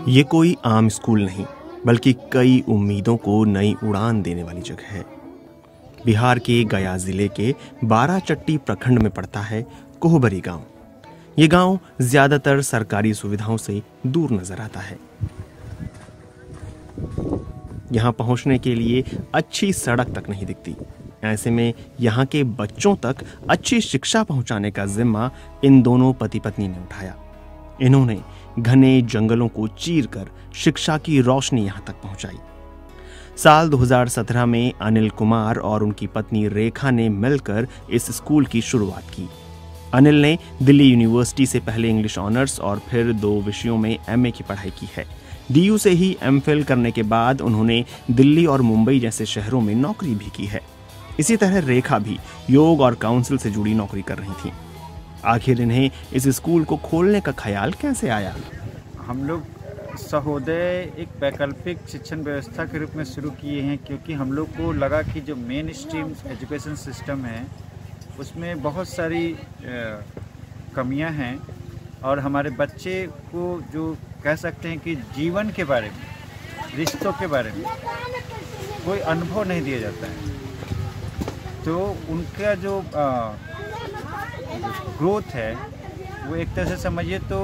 ये कोई आम स्कूल नहीं, बल्कि कई उम्मीदों को नई उड़ान देने वाली जगह है। बिहार के गया जिले के बाराचट्टी प्रखंड में पड़ता है कोहबरी गांव। ये गांव ज्यादातर सरकारी सुविधाओं से दूर नजर आता है। यहाँ पहुंचने के लिए अच्छी सड़क तक नहीं दिखती। ऐसे में यहाँ के बच्चों तक अच्छी शिक्षा पहुंचाने का जिम्मा इन दोनों पति पत्नी ने उठाया। इन्होंने घने जंगलों को चीरकर शिक्षा की रोशनी यहाँ तक पहुंचाई। साल 2017 में अनिल कुमार और उनकी पत्नी रेखा ने मिलकर इस स्कूल की शुरुआत की। अनिल ने दिल्ली यूनिवर्सिटी से पहले इंग्लिश ऑनर्स और फिर 2 विषयों में एमए की पढ़ाई की है। डीयू से ही एमफिल करने के बाद उन्होंने दिल्ली और मुंबई जैसे शहरों में नौकरी भी की है। इसी तरह रेखा भी योग और काउंसिल से जुड़ी नौकरी कर रही थी। आखिर इन्हें इस स्कूल को खोलने का ख्याल कैसे आया? हम लोग सहोदय एक वैकल्पिक शिक्षण व्यवस्था के रूप में शुरू किए हैं, क्योंकि हम लोग को लगा कि जो मेन स्ट्रीम एजुकेशन सिस्टम है उसमें बहुत सारी कमियां हैं और हमारे बच्चे को जो कह सकते हैं कि जीवन के बारे में, रिश्तों के बारे में कोई अनुभव नहीं दिया जाता है। तो उनका जो ग्रोथ है वो एक तरह से समझिए तो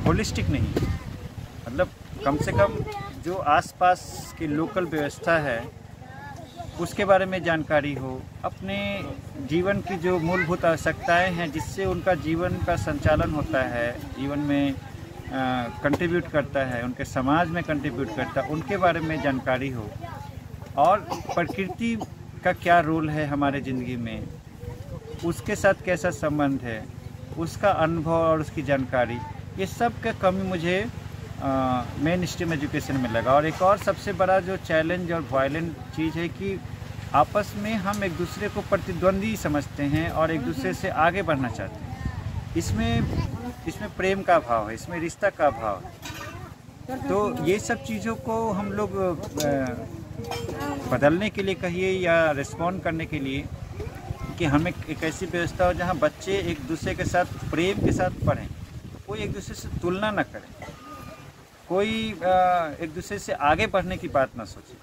होलिस्टिक नहीं है। मतलब कम से कम जो आसपास की लोकल व्यवस्था है उसके बारे में जानकारी हो, अपने जीवन की जो मूलभूत आवश्यकताएं हैं जिससे उनका जीवन का संचालन होता है, जीवन में कंट्रीब्यूट करता है, उनके समाज में कंट्रीब्यूट करता है, उनके बारे में जानकारी हो। और प्रकृति का क्या रोल है हमारे ज़िंदगी में, उसके साथ कैसा संबंध है, उसका अनुभव और उसकी जानकारी, ये सब का कमी मुझे मेन स्ट्रीम एजुकेशन में लगा। और एक और सबसे बड़ा जो चैलेंज और वायलेंट चीज़ है कि आपस में हम एक दूसरे को प्रतिद्वंदी समझते हैं और एक दूसरे से आगे बढ़ना चाहते हैं। इसमें प्रेम का भाव है, इसमें रिश्ता का भाव है। तो ये सब चीज़ों को हम लोग बदलने के लिए कहिए या रिस्पॉन्ड करने के लिए कि हमें एक ऐसी व्यवस्था हो जहाँ बच्चे एक दूसरे के साथ प्रेम के साथ पढ़ें, कोई एक दूसरे से तुलना न करें, कोई एक दूसरे से आगे बढ़ने की बात ना सोचे।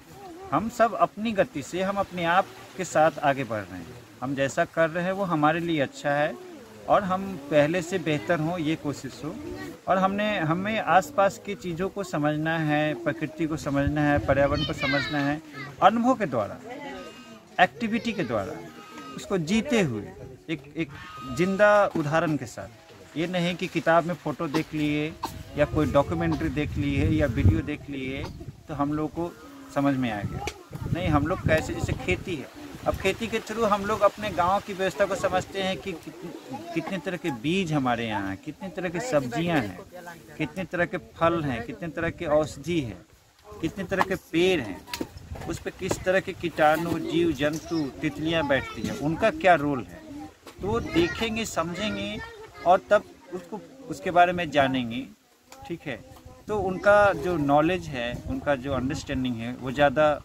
हम सब अपनी गति से, हम अपने आप के साथ आगे बढ़ रहे हैं। हम जैसा कर रहे हैं वो हमारे लिए अच्छा है और हम पहले से बेहतर हों ये कोशिश हो। और हमें आसपास की चीज़ों को समझना है, प्रकृति को समझना है, पर्यावरण को समझना है, अनुभव के द्वारा, एक्टिविटी के द्वारा, उसको जीते हुए एक जिंदा उदाहरण के साथ। ये नहीं कि किताब में फ़ोटो देख लिए या कोई डॉक्यूमेंट्री देख ली है या वीडियो देख लिए तो हम लोग को समझ में आ गया। नहीं, हम लोग कैसे, जैसे खेती है, अब खेती के थ्रू हम लोग अपने गांव की व्यवस्था को समझते हैं कि कितने तरह के बीज हमारे यहाँ हैं, कितने तरह की सब्जियां हैं, कितने तरह के फल हैं, कितने तरह के औषधि है, कितने तरह के पेड़ हैं, उस पर किस तरह के कीटाणु, जीव जंतु, तितलियाँ बैठती हैं, उनका क्या रोल है। तो वो देखेंगे, समझेंगे और तब उसके बारे में जानेंगे। ठीक है, तो उनका जो नॉलेज है, उनका जो अंडरस्टैंडिंग है वो ज़्यादा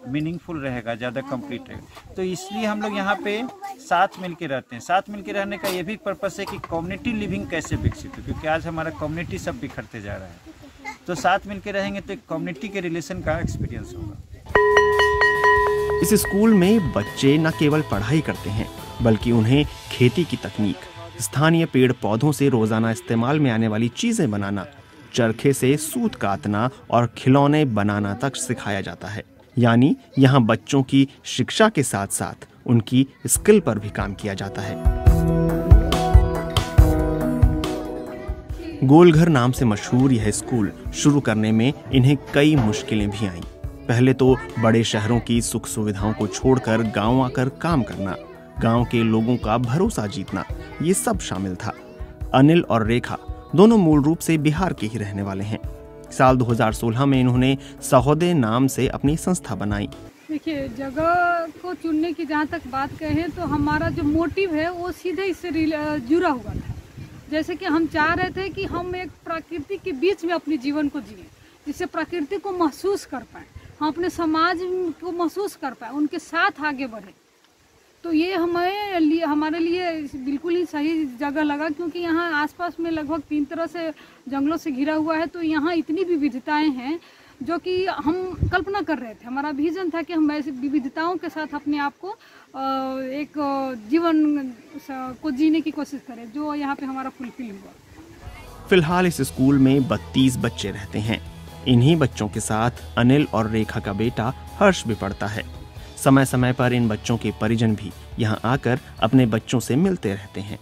मीनिंगफुल रहेगा, ज़्यादा कंप्लीट रहेगा। तो इसलिए हम लोग यहाँ पे साथ मिल के रहते हैं। साथ मिल के रहने का ये भी पर्पस है कि कम्युनिटी लिविंग कैसे विकसित हो, क्योंकि आज हमारा कम्युनिटी सब बिखरते जा रहा है। तो साथ मिल के रहेंगे तो एक कम्युनिटी के रिलेशन का एक्सपीरियंस होगा। इस स्कूल में बच्चे न केवल पढ़ाई करते हैं, बल्कि उन्हें खेती की तकनीक, स्थानीय पेड़ पौधों से रोजाना इस्तेमाल में आने वाली चीजें बनाना, चरखे से सूत काटना और खिलौने बनाना तक सिखाया जाता है। यानी यहाँ बच्चों की शिक्षा के साथ साथ उनकी स्किल पर भी काम किया जाता है। गोलघर नाम से मशहूर यह स्कूल शुरू करने में इन्हें कई मुश्किलें भी आईं। पहले तो बड़े शहरों की सुख सुविधाओं को छोड़कर गांव आकर काम करना, गांव के लोगों का भरोसा जीतना, ये सब शामिल था। अनिल और रेखा दोनों मूल रूप से बिहार के ही रहने वाले हैं। साल 2016 में इन्होंने सहोदय नाम से अपनी संस्था बनाई। देखिए, जगह को चुनने की जहाँ तक बात कहें तो हमारा जो मोटिव है वो सीधे इससे जुड़ा हुआ था। जैसे कि हम चाह रहे थे कि हम एक प्रकृति के बीच में अपने जीवन को जिए, जिससे प्रकृति को महसूस कर पाए, हम अपने समाज को महसूस कर पाए, उनके साथ आगे बढ़े। तो ये हमारे लिए बिल्कुल ही सही जगह लगा, क्योंकि यहाँ आसपास में लगभग 3 तरह से जंगलों से घिरा हुआ है। तो यहाँ इतनी विविधताएं हैं जो कि हम कल्पना कर रहे थे। हमारा विजन था कि हम ऐसी विविधताओं के साथ अपने आप को एक जीवन को जीने की कोशिश करें, जो यहाँ पे हमारा फुलफिल हुआ। फिलहाल इस स्कूल में 32 बच्चे रहते हैं। इन्हीं बच्चों के साथ अनिल और रेखा का बेटा हर्ष भी पढ़ता है। समय समय पर इन बच्चों के परिजन भी यहाँ आकर अपने बच्चों से मिलते रहते हैं।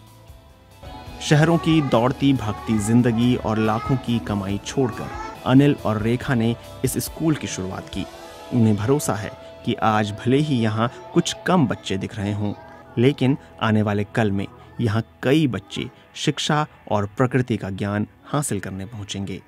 शहरों की दौड़ती भागती जिंदगी और लाखों की कमाई छोड़कर अनिल और रेखा ने इस स्कूल की शुरुआत की। उन्हें भरोसा है कि आज भले ही यहाँ कुछ कम बच्चे दिख रहे हों, लेकिन आने वाले कल में यहाँ कई बच्चे शिक्षा और प्रकृति का ज्ञान हासिल करने पहुंचेंगे।